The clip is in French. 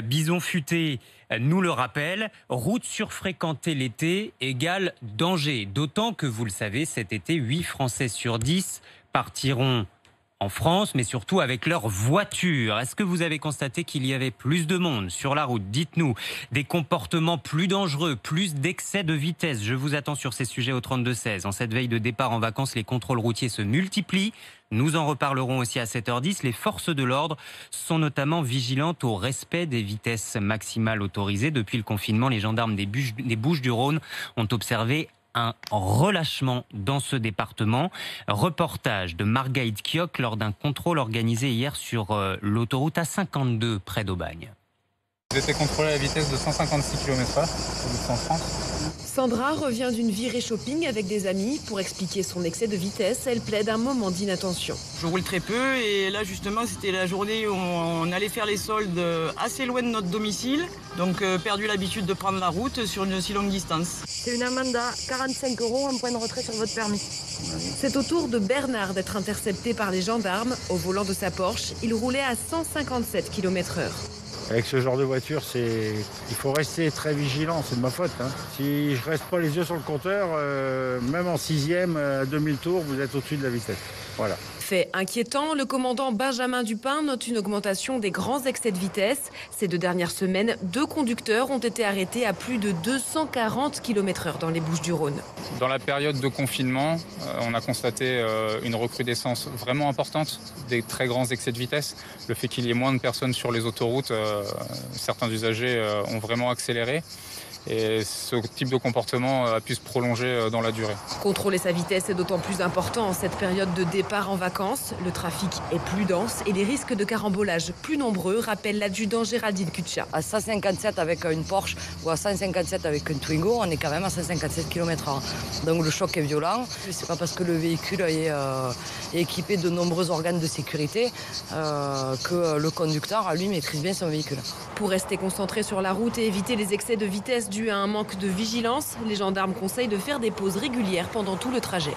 Bison futé nous le rappelle, route surfréquentée l'été égale danger. D'autant que, vous le savez, cet été, 8 Français sur 10 partiront en France, mais surtout avec leur voiture. Est-ce que vous avez constaté qu'il y avait plus de monde sur la route? Dites-nous, des comportements plus dangereux, plus d'excès de vitesse. Je vous attends sur ces sujets au 32-16. En cette veille de départ en vacances, les contrôles routiers se multiplient. Nous en reparlerons aussi à 7h10. Les forces de l'ordre sont notamment vigilantes au respect des vitesses maximales autorisées. Depuis le confinement, les gendarmes des Bouches-du-Rhône ont observé un relâchement dans ce département. Reportage de Margaïd Kioc lors d'un contrôle organisé hier sur l'autoroute A52 près d'Aubagne. Vous étiez contrôlé à la vitesse de 156 km/h en France. Sandra revient d'une virée shopping avec des amis. Pour expliquer son excès de vitesse, elle plaide un moment d'inattention. Je roule très peu et là justement c'était la journée où on allait faire les soldes assez loin de notre domicile. Donc perdu l'habitude de prendre la route sur une aussi longue distance. C'est une amende à 45 €, un point de retrait sur votre permis. C'est au tour de Bernard d'être intercepté par les gendarmes. Au volant de sa Porsche, il roulait à 157 km/h. Avec ce genre de voiture, il faut rester très vigilant, c'est de ma faute. Si je reste pas les yeux sur le compteur, même en 6e, à 2000 tours, vous êtes au-dessus de la vitesse. Voilà. Fait inquiétant, le commandant Benjamin Dupin note une augmentation des grands excès de vitesse. Ces 2 dernières semaines, 2 conducteurs ont été arrêtés à plus de 240 km/h dans les Bouches-du-Rhône. Dans la période de confinement, on a constaté une recrudescence vraiment importante des très grands excès de vitesse. Le fait qu'il y ait moins de personnes sur les autoroutes, certains usagers ont vraiment accéléré. Et ce type de comportement a pu se prolonger dans la durée. Contrôler sa vitesse est d'autant plus important en cette période de départ en vacances. Le trafic est plus dense et les risques de carambolage plus nombreux, rappelle l'adjudant Géraldine Kutcha. À 157 avec une Porsche ou à 157 avec un Twingo, on est quand même à 157 km/h. Donc le choc est violent. C'est pas parce que le véhicule est équipé de nombreux organes de sécurité que le conducteur, lui, maîtrise bien son véhicule. Pour rester concentré sur la route et éviter les excès de vitesse dus à un manque de vigilance, les gendarmes conseillent de faire des pauses régulières pendant tout le trajet.